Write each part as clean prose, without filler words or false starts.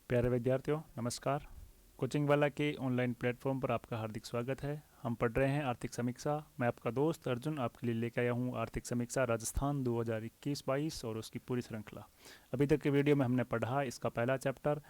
प्यारे विद्यार्थियों नमस्कार। कोचिंग वाला के ऑनलाइन प्लेटफॉर्म पर आपका हार्दिक स्वागत है। हम पढ़ रहे हैं आर्थिक समीक्षा। मैं आपका दोस्त अर्जुन आपके लिए लेकर आया हूँ आर्थिक समीक्षा राजस्थान 2021-22 और उसकी पूरी श्रृंखला। अभी तक के वीडियो में हमने पढ़ा इसका पहला चैप्टर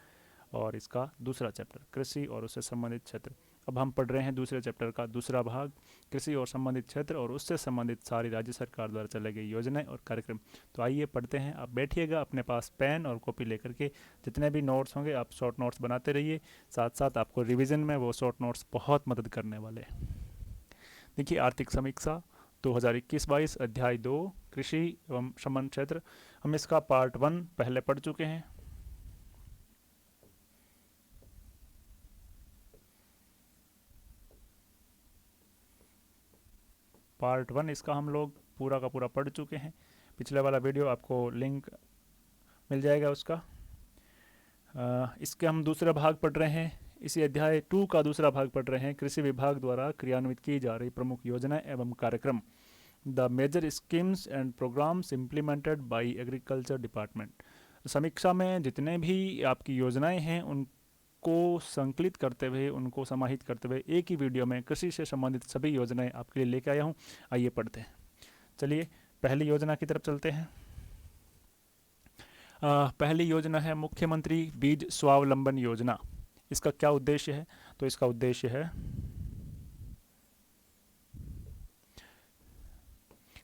और इसका दूसरा चैप्टर कृषि और उससे संबंधित क्षेत्र। अब हम पढ़ रहे हैं दूसरे चैप्टर का दूसरा भाग कृषि और संबंधित क्षेत्र और उससे संबंधित सारी राज्य सरकार द्वारा चलाई गई योजनाएं और कार्यक्रम। तो आइए पढ़ते हैं। आप बैठिएगा अपने पास पेन और कॉपी लेकर के। जितने भी नोट्स होंगे आप शॉर्ट नोट्स बनाते रहिए, साथ साथ आपको रिवीजन में वो शॉर्ट नोट्स बहुत मदद करने वाले हैं। देखिए आर्थिक समीक्षा 2021-22 अध्याय 2 कृषि एवं संबंध क्षेत्र। हम इसका पार्ट 1 पहले पढ़ चुके हैं। पार्ट 1 इसका हम लोग पूरा का पूरा पढ़ चुके हैं। पिछले वाला वीडियो आपको लिंक मिल जाएगा उसका। इसके हम दूसरा भाग पढ़ रहे हैं। इसी अध्याय 2 का दूसरा भाग पढ़ रहे हैं कृषि विभाग द्वारा क्रियान्वित की जा रही प्रमुख योजनाएं एवं कार्यक्रम, the major schemes and programmes implemented by agriculture department. समीक्षा में जितने भी आपकी योजनाएं हैं उनको संकलित करते हुए, उनको समाहित करते हुए एक ही वीडियो में कृषि से संबंधित सभी योजनाएं आपके लिए लेके आया हूँ। आइए पढ़ते हैं। चलिए पहली योजना की तरफ चलते हैं। पहली योजना है मुख्यमंत्री बीज स्वावलंबन योजना। इसका क्या उद्देश्य है? तो इसका उद्देश्य है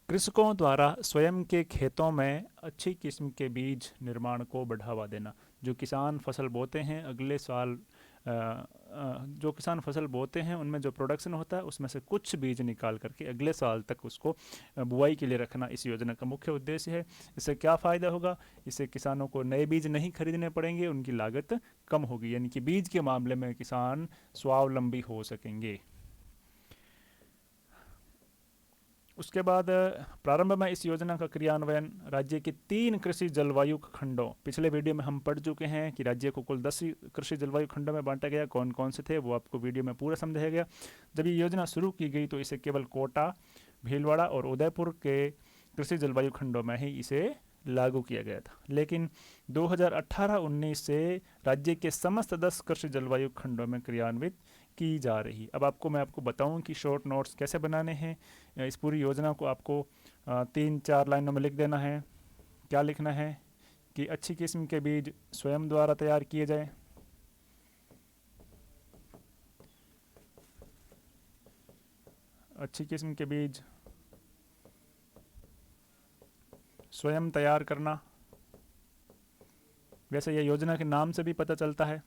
कृषकों द्वारा स्वयं के खेतों में अच्छी किस्म के बीज निर्माण को बढ़ावा देना। जो किसान फसल बोते हैं अगले साल जो किसान फसल बोते हैं उनमें जो प्रोडक्शन होता है उसमें से कुछ बीज निकाल करके अगले साल तक उसको बुआई के लिए रखना इस योजना का मुख्य उद्देश्य है। इससे क्या फ़ायदा होगा? इससे किसानों को नए बीज नहीं खरीदने पड़ेंगे, उनकी लागत कम होगी, यानी कि बीज के मामले में किसान स्वावलंबी हो सकेंगे। उसके बाद प्रारंभ में इस योजना का क्रियान्वयन राज्य के 3 कृषि जलवायु खंडों, पिछले वीडियो में हम पढ़ चुके हैं कि राज्य को कुल 10 कृषि जलवायु खंडों में बांटा गया। कौन कौन से थे वो आपको वीडियो में पूरा समझाया गया। जब ये योजना शुरू की गई तो इसे केवल कोटा, भीलवाड़ा और उदयपुर के कृषि जलवायु खंडों में ही इसे लागू किया गया था, लेकिन 2018-19 से राज्य के समस्त 10 कृषि जलवायु खंडों में क्रियान्वित की जा रही। अब मैं आपको बताऊं कि शॉर्ट नोट्स कैसे बनाने हैं। इस पूरी योजना को आपको 3-4 लाइनों में लिख देना है। क्या लिखना है कि अच्छी किस्म के बीज स्वयं द्वारा तैयार किए जाएं, अच्छी किस्म के बीज स्वयं तैयार करना। वैसे यह योजना के नाम से भी पता चलता है।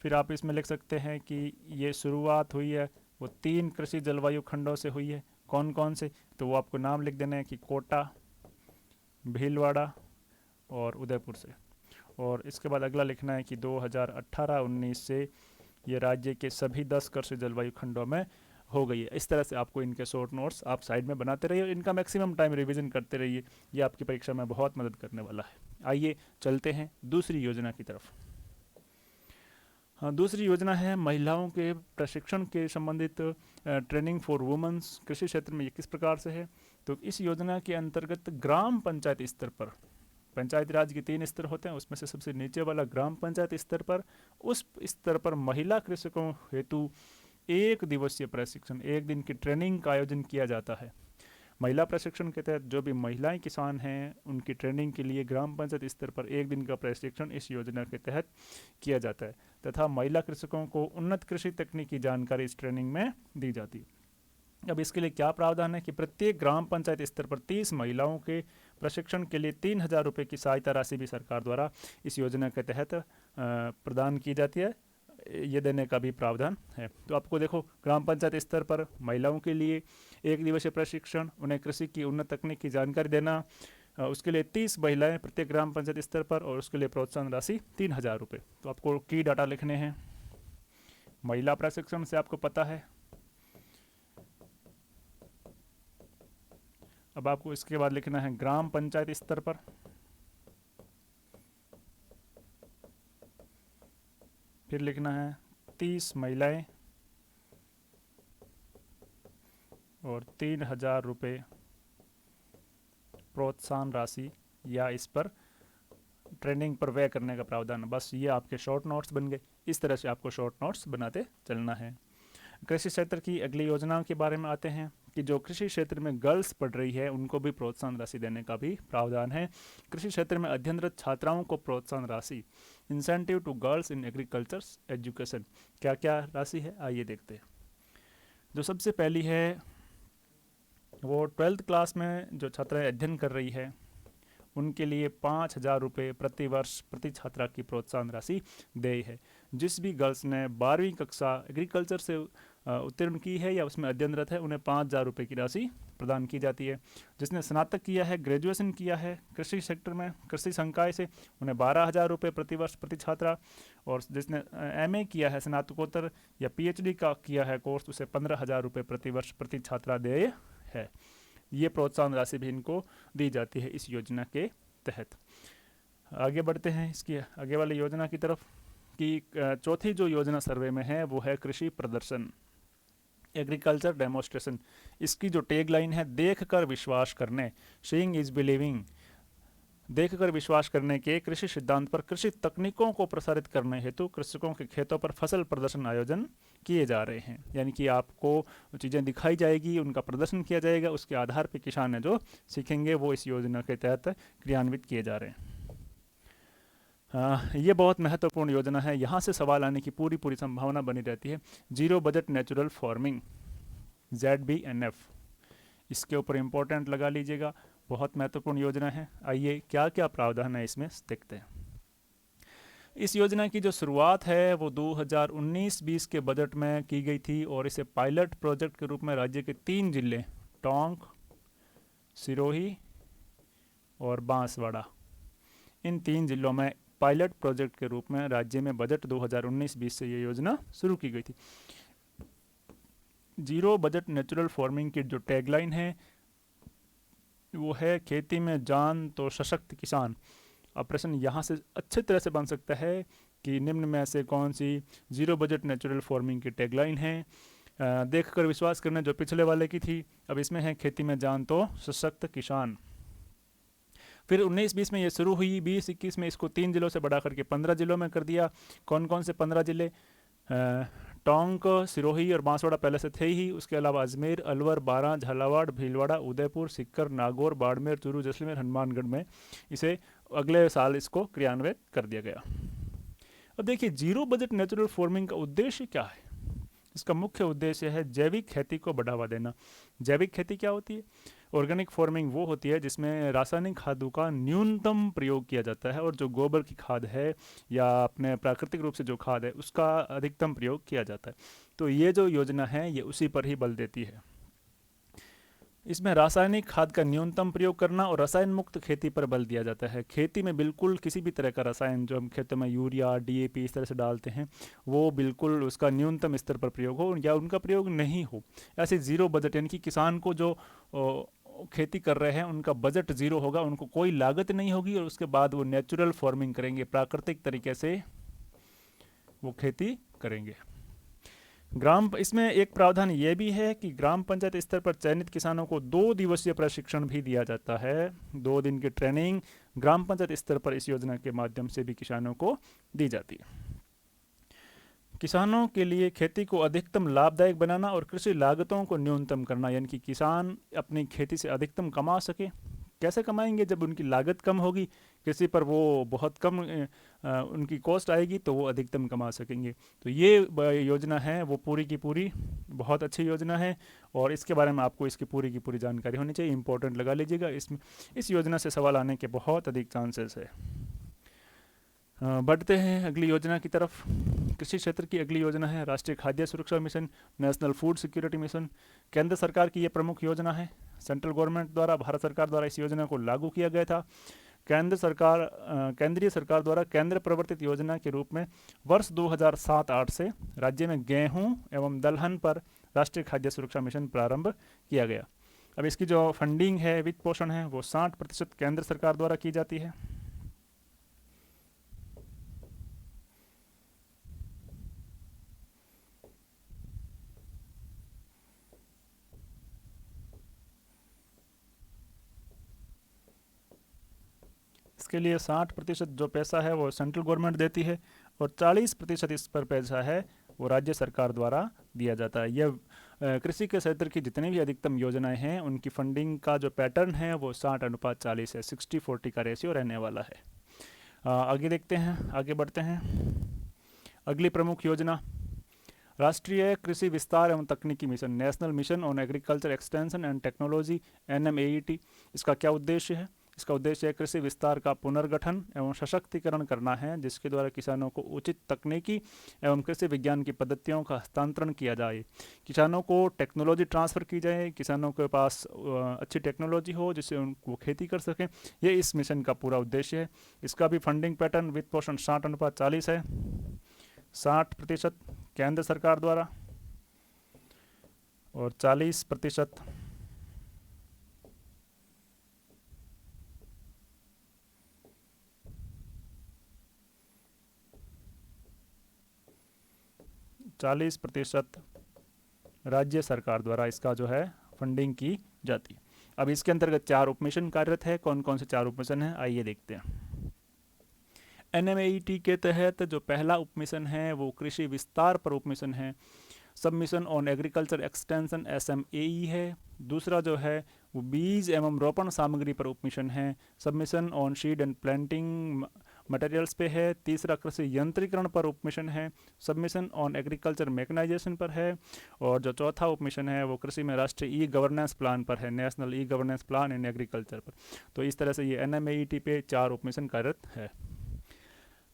फिर आप इसमें लिख सकते हैं कि ये शुरुआत हुई है वो 3 कृषि जलवायु खंडों से हुई है। कौन कौन से? तो वो आपको नाम लिख देना है कि कोटा, भीलवाड़ा और उदयपुर से। और इसके बाद अगला लिखना है कि 2018-19 से ये राज्य के सभी 10 कृषि जलवायु खंडों में हो गई है। इस तरह से आपको इनके शॉर्ट नोट्स आप साइड में बनाते रहिए और इनका मैक्सिमम टाइम रिवीजन करते रहिए। ये आपकी परीक्षा में बहुत मदद करने वाला है। आइए चलते हैं दूसरी योजना की तरफ। हाँ, दूसरी योजना है महिलाओं के प्रशिक्षण के संबंधित ट्रेनिंग फॉर वुमेन्स। कृषि क्षेत्र में ये किस प्रकार से है? तो इस योजना के अंतर्गत ग्राम पंचायत स्तर पर, पंचायत राज के 3 स्तर होते हैं, उसमें से सबसे नीचे वाला ग्राम पंचायत स्तर पर, उस स्तर पर महिला कृषकों हेतु 1 दिवसीय प्रशिक्षण, 1 दिन की ट्रेनिंग का आयोजन किया जाता है। महिला प्रशिक्षण के तहत जो भी महिलाएं किसान हैं उनकी ट्रेनिंग के लिए ग्राम पंचायत स्तर पर 1 दिन का प्रशिक्षण इस योजना के तहत किया जाता है तथा महिला कृषकों को उन्नत कृषि तकनीक की जानकारी इस ट्रेनिंग में दी जाती है। अब इसके लिए क्या प्रावधान है कि प्रत्येक ग्राम पंचायत स्तर पर 30 महिलाओं के प्रशिक्षण के लिए 3,000 रुपये की सहायता राशि भी सरकार द्वारा इस योजना के तहत प्रदान की जाती है। ये देने का भी प्रावधान है। तो आपको देखो ग्राम पंचायत स्तर पर महिलाओं के लिए 1 दिवसीय प्रशिक्षण, उन्हें कृषि की उन्नत तकनीक की जानकारी देना, उसके लिए 30 महिलाएं प्रत्येक ग्राम पंचायत स्तर पर और उसके लिए प्रोत्साहन राशि 3,000 रुपये। तो आपको की डाटा लिखने हैं। महिला प्रशिक्षण से आपको पता है। अब आपको इसके बाद लिखना है ग्राम पंचायत स्तर पर। फिर लिखना है 30 महिलाएं और 3,000 रुपये प्रोत्साहन राशि या इस पर ट्रेनिंग पर व्यय करने का प्रावधान। बस ये आपके शॉर्ट नोट्स बन गए। इस तरह से आपको शॉर्ट नोट्स बनाते चलना है। कृषि क्षेत्र की अगली योजनाओं के बारे में आते हैं कि जो कृषि क्षेत्र में गर्ल्स पढ़ रही है उनको भी प्रोत्साहन राशि देने का भी प्रावधान है। कृषि क्षेत्र में अध्ययनरत छात्राओं को प्रोत्साहन राशि, incentive to girls in agriculture education. क्या क्या राशि है आइए देखते हैं। जो सबसे पहली है वो 12th क्लास में जो छात्राएं अध्ययन कर रही है उनके लिए 5,000 रुपये प्रति वर्ष प्रति छात्रा की प्रोत्साहन राशि देय है। जिस भी गर्ल्स ने 12वीं कक्षा एग्रीकल्चर से उत्तीर्ण की है या उसमें अध्ययनरत है उन्हें 5,000 रुपये की राशि प्रदान की जाती है। जिसने स्नातक किया है, ग्रेजुएशन किया है कृषि सेक्टर में, कृषि संकाय से, उन्हें 12,000 रुपये प्रति वर्ष प्रति छात्रा, और जिसने MA किया है, स्नातकोत्तर या PhD का किया है कोर्स, उसे 15,000 रुपये प्रति वर्ष प्रति छात्रा देय है। ये प्रोत्साहन राशि भी इनको दी जाती है इस योजना के तहत। आगे बढ़ते हैं इसकी आगे वाली योजना की तरफ कि चौथी जो योजना सर्वे में है वो है कृषि प्रदर्शन, एग्रीकल्चर डेमोस्ट्रेशन। इसकी जो टैग लाइन है, देख कर विश्वास करने, सीइंग इज बिलीविंग। देखकर विश्वास करने के कृषि सिद्धांत पर कृषि तकनीकों को प्रसारित करने हेतु कृषकों के खेतों पर फसल प्रदर्शन आयोजन किए जा रहे हैं। यानी कि आपको चीज़ें दिखाई जाएगी, उनका प्रदर्शन किया जाएगा, उसके आधार पर किसान है जो सीखेंगे वो इस योजना के तहत क्रियान्वित किए जा रहे हैं। ये बहुत महत्वपूर्ण योजना है। यहाँ से सवाल आने की पूरी संभावना बनी रहती है। Zero budget natural farming, ZBNF, इसके ऊपर इम्पोर्टेंट लगा लीजिएगा, बहुत महत्वपूर्ण योजना है। आइए क्या क्या प्रावधान है इसमें देखते हैं। इस योजना की जो शुरुआत है वो 2019-20 के बजट में की गई थी और इसे पायलट प्रोजेक्ट के रूप में राज्य के 3 जिले टोंक, सिरोही और बांसवाड़ा, इन 3 जिलों में पायलट प्रोजेक्ट के रूप में राज्य में बजट 2019-20 से ये योजना शुरू की गई थी। जीरो बजट नेचुरल फार्मिंग की जो टैगलाइन है वो है खेती में जान तो सशक्त किसान। ऑपरेशन यहाँ से अच्छे तरह से बन सकता है कि निम्न में से कौन सी जीरो बजट नेचुरल फार्मिंग की टैगलाइन है। देखकर विश्वास करना जो पिछले वाले की थी, अब इसमें है खेती में जान तो सशक्त किसान। फिर 19-20 में ये शुरू हुई, 20-21 में इसको 3 जिलों से बढ़ा करके 15 जिलों में कर दिया। कौन कौन से 15 जिले? टोंक, सिरोही और बांसवाड़ा पहले से थे ही, उसके अलावा अजमेर, अलवर, बारां, झालावाड़, भीलवाड़ा, उदयपुर, सीकर, नागौर, बाड़मेर, चूरू, जैसलमेर, हनुमानगढ़ में इसे अगले साल इसको क्रियान्वित कर दिया गया। अब देखिए जीरो बजट नेचुरल फार्मिंग का उद्देश्य क्या है। इसका मुख्य उद्देश्य है जैविक खेती को बढ़ावा देना। जैविक खेती क्या होती है? ऑर्गेनिक फार्मिंग वो होती है जिसमें रासायनिक खादों का न्यूनतम प्रयोग किया जाता है और जो गोबर की खाद है या अपने प्राकृतिक रूप से जो खाद है उसका अधिकतम प्रयोग किया जाता है। तो ये जो योजना है ये उसी पर ही बल देती है। इसमें रासायनिक खाद का न्यूनतम प्रयोग करना और रसायन मुक्त खेती पर बल दिया जाता है। खेती में बिल्कुल किसी भी तरह का रसायन जो हम खेतों में यूरिया, DAP इस तरह से डालते हैं वो बिल्कुल उसका न्यूनतम स्तर पर प्रयोग हो या उनका प्रयोग नहीं हो। ऐसे जीरो बजट यानी कि किसान को जो खेती कर रहे हैं उनका बजट जीरो होगा, उनको कोई लागत नहीं होगी और उसके बाद वो नेचुरल फार्मिंग करेंगे, प्राकृतिक तरीके से वो खेती करेंगे। इसमें एक प्रावधान ये भी है कि ग्राम पंचायत स्तर पर चयनित किसानों को 2 दिवसीय प्रशिक्षण भी दिया जाता है। 2 दिन की ट्रेनिंग ग्राम पंचायत स्तर पर इस योजना के माध्यम से भी किसानों को दी जाती है। किसानों के लिए खेती को अधिकतम लाभदायक बनाना और कृषि लागतों को न्यूनतम करना, यानी कि किसान अपनी खेती से अधिकतम कमा सके। कैसे कमाएंगे? जब उनकी लागत कम होगी, कृषि पर वो बहुत कम उनकी कॉस्ट आएगी तो वो अधिकतम कमा सकेंगे। तो ये योजना है वो पूरी की पूरी बहुत अच्छी योजना है और इसके बारे में आपको इसकी पूरी जानकारी होनी चाहिए। इंपॉर्टेंट लगा लीजिएगा, इस योजना से सवाल आने के बहुत अधिक चांसेस है। बढ़ते हैं अगली योजना की तरफ। कृषि क्षेत्र की अगली योजना है राष्ट्रीय खाद्य सुरक्षा mission, national food security mission. केंद्र सरकार की ये प्रमुख योजना है। सेंट्रल गवर्नमेंट द्वारा, भारत सरकार द्वारा इस योजना को लागू किया गया था। केंद्रीय सरकार द्वारा केंद्र प्रवर्तित योजना के रूप में वर्ष 2007-8 से राज्य में गेहूं एवं दलहन पर राष्ट्रीय खाद्य सुरक्षा मिशन प्रारंभ किया गया। अब इसकी जो फंडिंग है, वित्त पोषण है, वो 60% केंद्र सरकार द्वारा की जाती है। इसके लिए 60% जो पैसा है वो सेंट्रल गवर्नमेंट देती है और 40% इस पर पैसा है वो राज्य सरकार द्वारा दिया जाता है। यह कृषि के क्षेत्र की जितनी भी अधिकतम योजनाएं हैं उनकी फंडिंग का जो पैटर्न है वो 60:40 है, 60-40 का रेशियो रहने वाला है। आगे देखते हैं, आगे बढ़ते हैं। अगली प्रमुख योजना राष्ट्रीय कृषि विस्तार एवं तकनीकी mission, national mission on agriculture extension and technology, NMAET। इसका क्या उद्देश्य है? इसका उद्देश्य है कृषि विस्तार का पुनर्गठन एवं सशक्तिकरण करना है, जिसके द्वारा किसानों को उचित तकनीकी एवं कृषि विज्ञान की पद्धतियों का हस्तांतरण किया जाए, किसानों को टेक्नोलॉजी ट्रांसफ़र की जाए, किसानों के पास अच्छी टेक्नोलॉजी हो जिससे वो खेती कर सकें। ये इस मिशन का पूरा उद्देश्य है। इसका भी फंडिंग पैटर्न वित्त पोषण 60:40 है। 60% केंद्र सरकार द्वारा और 40% राज्य सरकार द्वारा इसका जो है फंडिंग की जाती है। अब इसके अंतर्गत 4 उपमिशन कार्यरत है। कौन कौन से 4 उपमिशन हैं आइए देखते हैं। NMAET के तहत जो पहला उपमिशन है वो कृषि विस्तार पर उपमिशन है, submission on agriculture extension SMAE है। दूसरा जो है वो बीज एवं रोपण सामग्री पर उपमिशन है, submission on seed and planting materials पे है। तीसरा कृषि यंत्रीकरण पर उपमिशन है, सबमिशन ऑन एग्रीकल्चर मैकेनाइजेशन पर है। और जो चौथा उपमिशन है वो कृषि में राष्ट्रीय ई गवर्नेंस प्लान पर है, national e governance plan in agriculture पर। तो इस तरह से ये NMAET पे 4 उपमिशन कार्यरत है।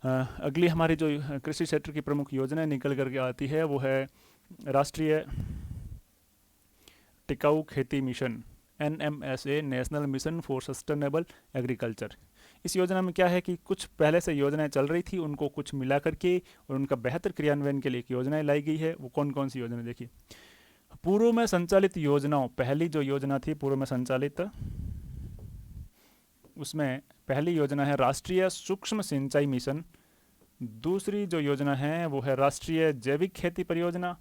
अगली हमारी जो कृषि क्षेत्र की प्रमुख योजनाएं निकल करके आती है वो है राष्ट्रीय टिकाऊ खेती mission, NMSA, national mission for sustainable agriculture. इस योजना में क्या है कि कुछ पहले से योजनाएं चल रही थी, उनको कुछ मिला करके और उनका बेहतर क्रियान्वयन के लिए एक योजनाएं लाई गई है। वो कौन कौन सी योजना देखिए। पूर्व में संचालित योजनाओं, पहली जो योजना थी पूर्व में संचालित, उसमें पहली योजना है राष्ट्रीय सूक्ष्म सिंचाई मिशन। दूसरी जो योजना है वो है राष्ट्रीय जैविक खेती परियोजना।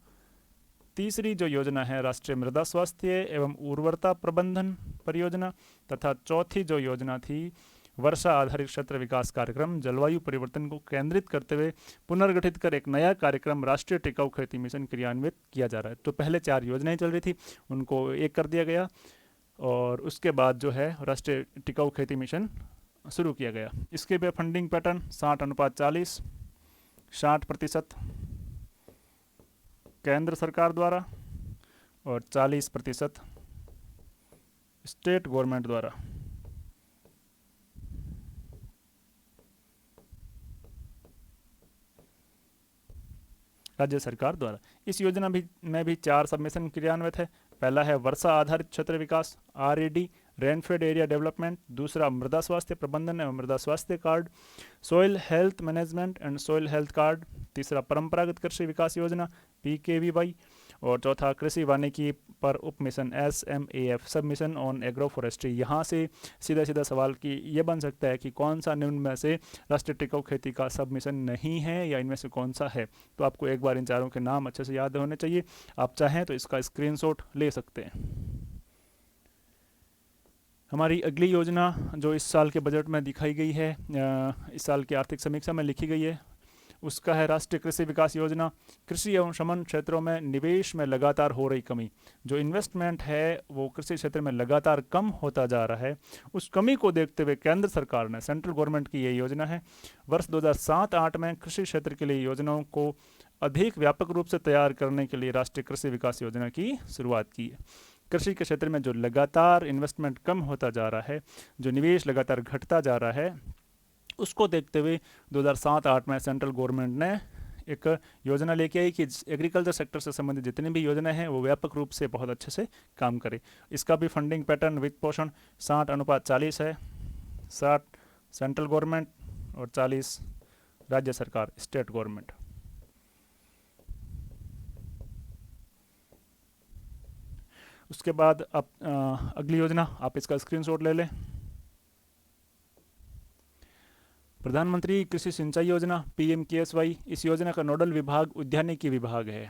तीसरी जो योजना है राष्ट्रीय मृदा स्वास्थ्य एवं उर्वरता प्रबंधन परियोजना। तथा चौथी जो योजना थी वर्षा आधारित क्षेत्र विकास कार्यक्रम, जलवायु परिवर्तन को केंद्रित करते हुए पुनर्गठित कर एक नया कार्यक्रम राष्ट्रीय टिकाऊ खेती मिशन क्रियान्वित किया जा रहा है। तो पहले 4 योजनाएं चल रही थी, उनको एक कर दिया गया और उसके बाद जो है राष्ट्रीय टिकाऊ खेती मिशन शुरू किया गया। इसके भी फंडिंग पैटर्न 60:40, 60% केंद्र सरकार द्वारा और 40% स्टेट गवर्नमेंट द्वारा। राज्य सरकार द्वारा। इस योजना में भी 4 सबमिशन क्रियान्वित है। पहला है वर्षा आधारित क्षेत्र विकास, RAD, रेनफेड एरिया डेवलपमेंट। दूसरा मृदा स्वास्थ्य प्रबंधन एवं मृदा स्वास्थ्य card, soil health management and soil health card. तीसरा परंपरागत कृषि विकास योजना, PKVY। और चौथा कृषि वानिकी पर उपमिशन, SMAF, submission on agro forestry. यहाँ से सीधा सीधा सवाल कि ये बन सकता है कि कौन सा निम्न में से राष्ट्रीय टिकाऊ खेती का सबमिशन नहीं है या इनमें से कौन सा है। तो आपको एक बार इन चारों के नाम अच्छे से याद होने चाहिए। आप चाहें तो इसका स्क्रीनशॉट ले सकते हैं। हमारी अगली योजना जो इस साल के बजट में दिखाई गई है, इस साल की आर्थिक समीक्षा में लिखी गई है, उसका है राष्ट्रीय कृषि विकास योजना। कृषि एवं श्रमण क्षेत्रों में निवेश में लगातार हो रही कमी, जो इन्वेस्टमेंट है वो कृषि क्षेत्र में लगातार कम होता जा रहा है, उस कमी को देखते हुए केंद्र सरकार ने, सेंट्रल गवर्नमेंट की ये योजना है, वर्ष 2007-08 में कृषि क्षेत्र के लिए योजनाओं को अधिक व्यापक रूप से तैयार करने के लिए राष्ट्रीय कृषि विकास योजना की शुरुआत की है। कृषि के क्षेत्र में जो लगातार इन्वेस्टमेंट कम होता जा रहा है, जो निवेश लगातार घटता जा रहा है, उसको देखते हुए 2007-08 में सेंट्रल गवर्नमेंट ने एक योजना लेके आई कि एग्रीकल्चर सेक्टर से संबंधित जितनी भी योजनाएं हैं वो व्यापक रूप से बहुत अच्छे से काम करे। इसका भी फंडिंग पैटर्न वित्त पोषण 60:40 है, 60 सेंट्रल गवर्नमेंट और 40 राज्य सरकार, स्टेट गवर्नमेंट। उसके बाद अब अगली योजना, आप इसका स्क्रीनशॉट ले लें। प्रधानमंत्री कृषि सिंचाई योजना, PMKSY। इस योजना का नोडल विभाग उद्यानिकी विभाग है।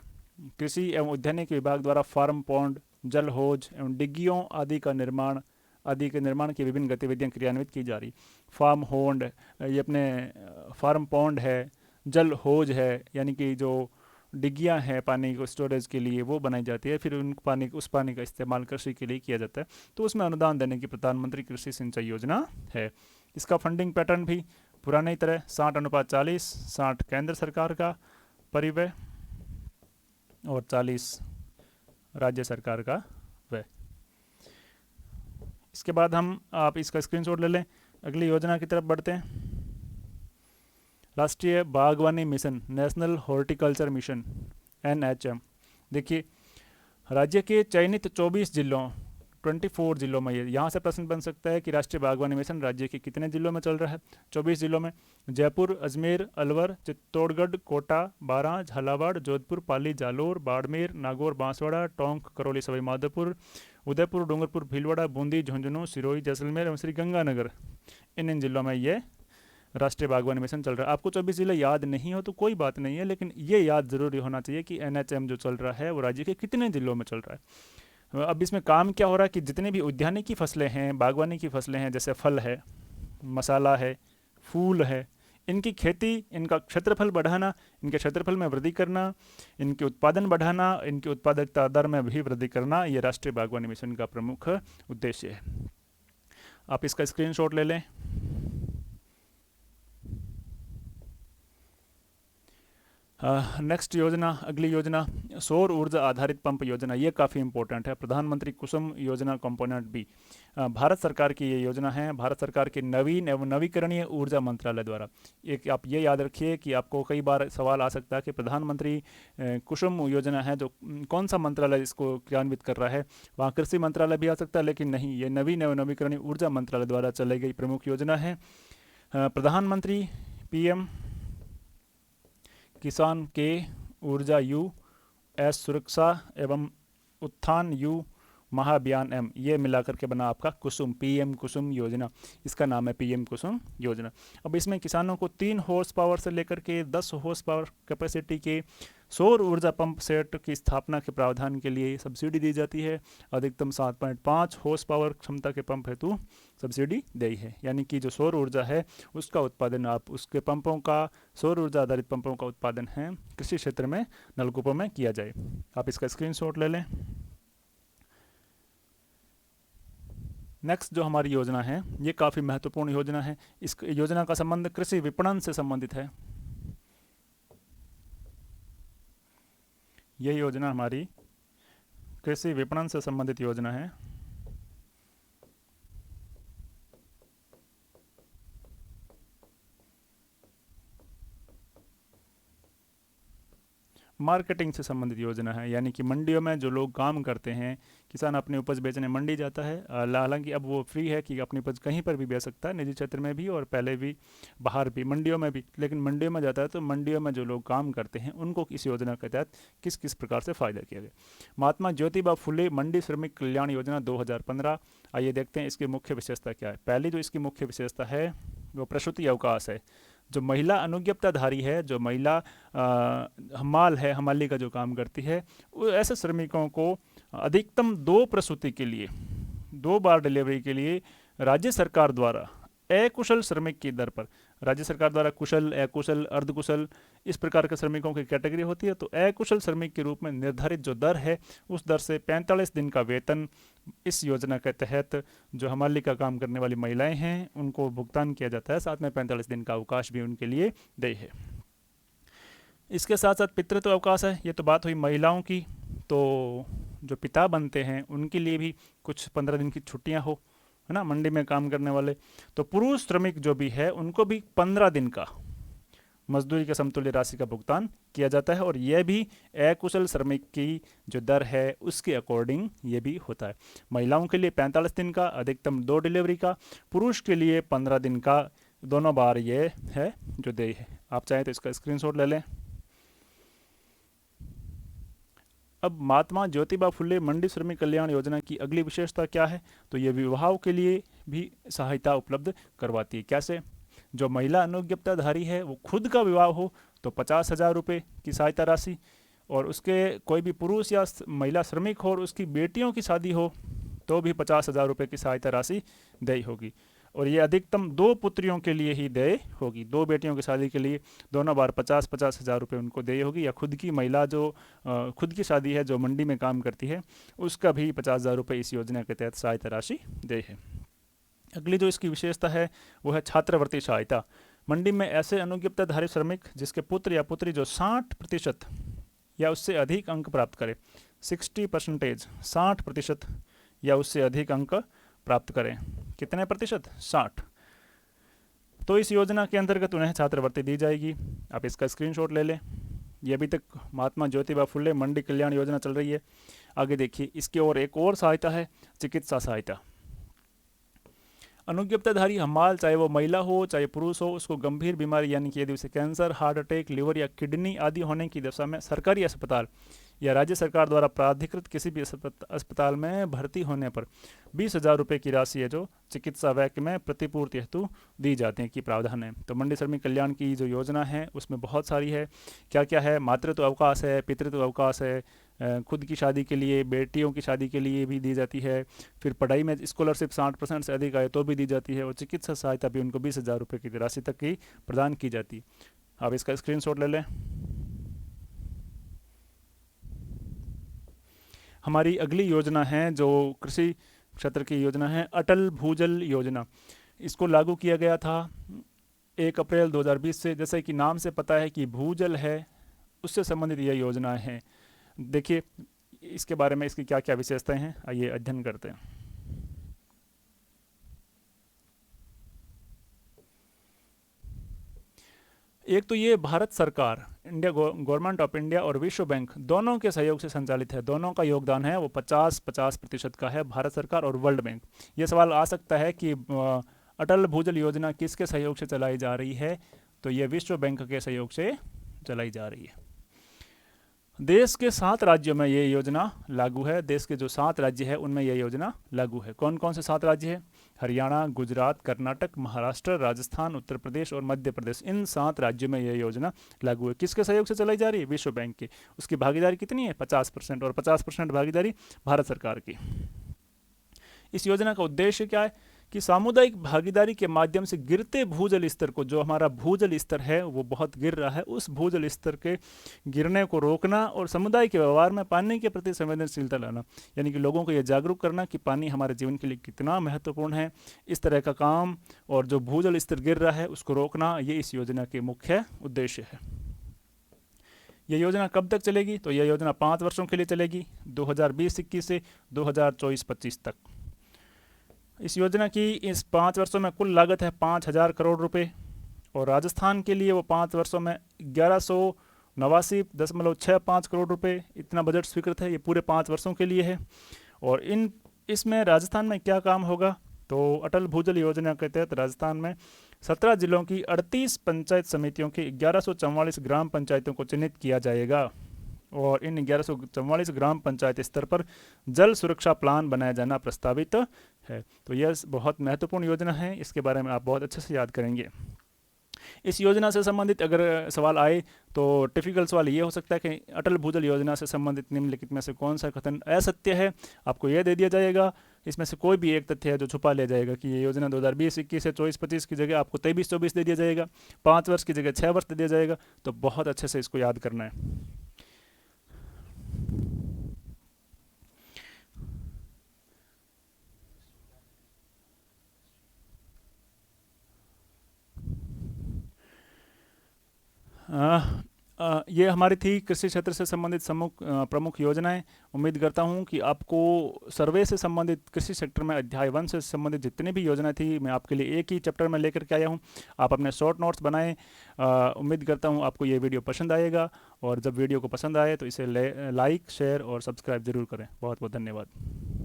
कृषि एवं उद्यानिकी विभाग द्वारा फार्म पॉन्ड, जल हौज एवं डिग्गियों आदि का निर्माण आदि के निर्माण की विभिन्न गतिविधियां क्रियान्वित की जा रही। फार्म होंड, ये अपने फार्म पॉन्ड है, जल होज है, यानी कि जो डिग्गियां हैं पानी को स्टोरेज के लिए, वो बनाई जाती है, फिर उस पानी का इस्तेमाल कृषि के लिए किया जाता है। तो उसमें अनुदान देने की प्रधानमंत्री कृषि सिंचाई योजना है। इसका फंडिंग पैटर्न भी पुरानी तरह 60:40, 60 केंद्र सरकार का परिव्यय और 40 राज्य सरकार का व्यय। इसके बाद आप इसका स्क्रीनशॉट ले लें। अगली योजना की तरफ बढ़ते हैं। राष्ट्रीय बागवानी mission, national horticulture mission, NHM। देखिए, राज्य के चयनित 24 जिलों में यहाँ से प्रश्न बन सकता है कि राष्ट्रीय बागवानी मिशन राज्य के कितने जिलों में चल रहा है। 24 जिलों में जयपुर, अजमेर, अलवर, चित्तौड़गढ़, कोटा, बारां, झालावाड़, जोधपुर, पाली, जालोर, बाड़मेर, नागौर, बांसवाड़ा, टोंक, करौली, सवाई माधोपुर, उदयपुर, डूंगरपुर, भीलवाड़ा, बूंदी, झुंझुनू, सिरोही, जैसलमेर एवं श्रीगंगानगर, इन जिलों में ये राष्ट्रीय बागवानी मिशन चल रहा है। आपको 24 जिले याद नहीं हो तो कोई बात नहीं है, लेकिन ये याद जरूरी होना चाहिए कि NHM जो चल रहा है वो राज्य के कितने जिलों में चल रहा है। अब इसमें काम क्या हो रहा है कि जितने भी उद्यानिकी फसलें हैं, बागवानी की फसलें हैं, जैसे फल है, मसाला है, फूल है, इनकी खेती, इनका क्षेत्रफल बढ़ाना, इनके क्षेत्रफल में वृद्धि करना, इनके उत्पादन बढ़ाना, इनकी उत्पादकता दर में भी वृद्धि करना, ये राष्ट्रीय बागवानी मिशन का प्रमुख उद्देश्य है। आप इसका स्क्रीनशॉट ले लें। नेक्स्ट योजना, अगली योजना सौर ऊर्जा आधारित पंप योजना। ये काफ़ी इंपॉर्टेंट है, प्रधानमंत्री कुसुम योजना कंपोनेंट बी। भारत सरकार की ये योजना है, भारत सरकार के नवीन एवं नवीकरणीय ऊर्जा मंत्रालय द्वारा। एक आप ये याद रखिए कि आपको कई बार सवाल आ सकता है कि प्रधानमंत्री कुसुम योजना है, जो कौन सा मंत्रालय इसको क्रियान्वित कर रहा है। वहाँ कृषि मंत्रालय भी आ सकता है, लेकिन नहीं, ये नवीन एवं नवीकरणीय ऊर्जा मंत्रालय द्वारा चलाई गई प्रमुख योजना है। प्रधानमंत्री PM किसान के ऊर्जा U, S सुरक्षा एवं उत्थान U, महाअभियान M, ये मिलाकर के बना आपका कुसुम, PM कुसुम योजना। इसका नाम है PM कुसुम योजना। अब इसमें किसानों को 3 हॉर्स पावर से लेकर के 10 हॉर्स पावर कैपेसिटी के सौर ऊर्जा पंप सेट की स्थापना के प्रावधान के लिए सब्सिडी दी जाती है। अधिकतम 7.5 हॉर्स पावर क्षमता के पंप हेतु सब्सिडी दी है, यानी कि जो सौर ऊर्जा है उसका उत्पादन, आप उसके पंपों का, सौर ऊर्जा आधारित पंपों का उत्पादन है कृषि क्षेत्र में नलकूपों में किया जाए। आप इसका स्क्रीनशॉट ले लें। नेक्स्ट जो हमारी योजना है, ये काफ़ी महत्वपूर्ण योजना है। इस योजना का संबंध कृषि विपणन से संबंधित है। यह योजना हमारी कृषि विपणन से संबंधित योजना है। मार्केटिंग से संबंधित योजना है, यानी कि मंडियों में जो लोग काम करते हैं, किसान अपनी उपज बेचने मंडी जाता है। हालांकि अब वो फ्री है कि अपनी उपज कहीं पर भी बेच सकता है, निजी क्षेत्र में भी और पहले भी बाहर भी, मंडियों में भी। लेकिन मंडियों में जाता है तो मंडियों में जो लोग काम करते हैं उनको इस योजना के तहत किस किस प्रकार से फ़ायदा किया गया। महात्मा ज्योतिबा फुले मंडी श्रमिक कल्याण योजना 2015। आइए देखते हैं इसकी मुख्य विशेषता क्या है। पहली जो इसकी मुख्य विशेषता है वो प्रसूति अवकाश है। जो महिला अनुज्ञप्ताधारी है, जो महिला हमाल है, हमाली का जो काम करती है, वो ऐसे श्रमिकों को अधिकतम 2 प्रसूति के लिए, 2 बार डिलीवरी के लिए राज्य सरकार द्वारा अकुशल श्रमिक की दर पर, राज्य सरकार द्वारा कुशल, अकुशल, अर्धकुशल, इस प्रकार के श्रमिकों की कैटेगरी होती है। तो अकुशल श्रमिक के रूप में निर्धारित जो दर है, उस दर से 45 दिन का वेतन इस योजना के तहत जो हमाली का काम करने वाली महिलाएं हैं उनको भुगतान किया जाता है। साथ में 45 दिन का अवकाश भी उनके लिए देय है। इसके साथ साथ पितृत्व अवकाश है। ये तो बात हुई महिलाओं की, तो जो पिता बनते हैं उनके लिए भी कुछ 15 दिन की छुट्टियां हो, है ना, मंडी में काम करने वाले। तो पुरुष श्रमिक जो भी है उनको भी 15 दिन का मजदूरी के समतुल्य राशि का भुगतान किया जाता है। और यह भी अकुशल श्रमिक की जो दर है उसके अकॉर्डिंग ये भी होता है। महिलाओं के लिए 45 दिन का, अधिकतम 2 डिलीवरी का, पुरुष के लिए 15 दिन का, दोनों बार ये है जो देय है। आप चाहें तो इसका स्क्रीनशॉट ले लें। अब महात्मा ज्योतिबा फुले मंडी श्रमिक कल्याण योजना की अगली विशेषता क्या है, तो ये विवाहों के लिए भी सहायता उपलब्ध करवाती है। कैसे? जो महिला अनुज्ञप्ताधारी है वो खुद का विवाह हो तो 50,000 रुपये की सहायता राशि, और उसके कोई भी पुरुष या महिला श्रमिक हो और उसकी बेटियों की शादी हो तो भी 50,000 रुपये की सहायता राशि देय होगी। और ये अधिकतम 2 पुत्रियों के लिए ही देय होगी। 2 बेटियों की शादी के लिए दोनों बार 50,000 रुपये उनको देय होगी। या खुद की महिला जो खुद की शादी है, जो मंडी में काम करती है, उसका भी 50,000 रुपये इस योजना के तहत सहायता राशि देय है। अगली जो इसकी विशेषता है वो है छात्रवृत्ति सहायता। मंडी में ऐसे अनुयोग्यताधारी श्रमिक जिसके पुत्र या पुत्री जो 60% या उससे अधिक अंक प्राप्त करे, 60%, 60% या उससे अधिक अंक प्राप्त करें। कितने प्रतिशत? 60। तो इस योजना के अंतर्गत उन्हें छात्रवृत्ति दी जाएगी। आप इसका स्क्रीनशॉट ले लें। ये अभी तक महात्मा ज्योतिबा फुले मंडी कल्याण योजना चल रही है। आगे देखिए, इसकी और एक और सहायता है चिकित्सा सहायता। अनुयोग्यताधारी हमाल, चाहे वो महिला हो चाहे पुरुष हो, उसको गंभीर बीमारी यानी कि यदि उसे कैंसर, हार्ट अटैक, लिवर या किडनी आदि होने की दशा में सरकारी अस्पताल या राज्य सरकार द्वारा प्राधिकृत किसी भी अस्पताल में भर्ती होने पर 20,000 रुपये की राशि है जो चिकित्सा व्यय में प्रतिपूर्ति हेतु दी जाती है, की प्रावधान है। तो मंडी श्रमिक कल्याण की जो योजना है उसमें बहुत सारी है। क्या क्या है? मातृत्व अवकाश है, पितृत्व अवकाश है, खुद की शादी के लिए, बेटियों की शादी के लिए भी दी जाती है। फिर पढ़ाई में स्कॉलरशिप 60% से अधिक आए तो भी दी जाती है। और चिकित्सा सहायता भी उनको 20,000 रुपये की राशि तक की प्रदान की जाती है। आप इसका स्क्रीनशॉट ले लें। हमारी अगली योजना है जो कृषि क्षेत्र की योजना है, अटल भूजल योजना। इसको लागू किया गया था 1 अप्रैल 2020 से। जैसे कि नाम से पता है कि भूजल है, उससे संबंधित यह योजना है। देखिए इसके बारे में, इसकी क्या क्या विशेषताएं हैं, आइए अध्ययन करते हैं। एक तो ये भारत सरकार, इंडिया गवर्नमेंट ऑफ इंडिया और विश्व बैंक दोनों के सहयोग से संचालित है। दोनों का योगदान है वो 50-50% का है, भारत सरकार और वर्ल्ड बैंक। ये सवाल आ सकता है कि अटल भूजल योजना किसके सहयोग से चलाई जा रही है? तो ये विश्व बैंक के सहयोग से चलाई जा रही है। देश के 7 राज्यों में ये योजना लागू है। देश के जो 7 राज्य है उनमें यह योजना लागू है। कौन कौन से 7 राज्य हैं? हरियाणा, गुजरात, कर्नाटक, महाराष्ट्र, राजस्थान, उत्तर प्रदेश और मध्य प्रदेश। इन 7 राज्यों में यह योजना लागू है। किसके सहयोग से चलाई जा रही है? विश्व बैंक की। उसकी भागीदारी कितनी है? 50%। और 50% भागीदारी भारत सरकार की। इस योजना का उद्देश्य क्या है कि सामुदायिक भागीदारी के माध्यम से गिरते भूजल स्तर को, जो हमारा भूजल स्तर है वो बहुत गिर रहा है, उस भूजल स्तर के गिरने को रोकना और समुदाय के व्यवहार में पानी के प्रति संवेदनशीलता लाना। यानी कि लोगों को ये जागरूक करना कि पानी हमारे जीवन के लिए कितना महत्वपूर्ण है। इस तरह का काम, और जो भूजल स्तर गिर रहा है उसको रोकना, ये इस योजना के मुख्य उद्देश्य है। ये योजना कब तक चलेगी? तो यह योजना 5 वर्षों के लिए चलेगी, 2020-21 से 2024-25 तक। इस योजना की इस 5 वर्षों में कुल लागत है 5,000 करोड़ रुपए। और राजस्थान के लिए वो 5 वर्षों में 1189.65 करोड़ रुपए, इतना बजट स्वीकृत है। ये पूरे 5 वर्षों के लिए है। और इसमें राजस्थान में क्या काम होगा? तो अटल भूजल योजना के तहत राजस्थान में 17 जिलों की 38 पंचायत समितियों की 1144 ग्राम पंचायतों को चिन्हित किया जाएगा। और इन 1144 ग्राम पंचायत स्तर पर जल सुरक्षा प्लान बनाया जाना प्रस्तावित है। तो यह बहुत महत्वपूर्ण योजना है, इसके बारे में आप बहुत अच्छे से याद करेंगे। इस योजना से संबंधित अगर सवाल आए तो टिपिकल सवाल ये हो सकता है कि अटल भूजल योजना से संबंधित निम्नलिखित में से कौन सा कथन असत्य है? आपको यह दे दिया जाएगा। इसमें से कोई भी एक तथ्य है जो छुपा लिया जाएगा कि ये योजना 2020-21 से 24-25 की जगह आपको 23-24 दे दिया जाएगा, 5 वर्ष की जगह 6 वर्ष दे दिया जाएगा। तो बहुत अच्छे से इसको याद करना है। ये हमारी थी कृषि क्षेत्र से संबंधित प्रमुख योजनाएं। उम्मीद करता हूं कि आपको सर्वे से संबंधित, कृषि सेक्टर में अध्याय 1 से संबंधित जितनी भी योजनाएं थी मैं आपके लिए एक ही चैप्टर में लेकर के आया हूं। आप अपने शॉर्ट नोट्स बनाएं। उम्मीद करता हूं आपको ये वीडियो पसंद आएगा। और जब वीडियो को पसंद आए तो इसे लाइक, शेयर और सब्सक्राइब ज़रूर करें। बहुत बहुत धन्यवाद।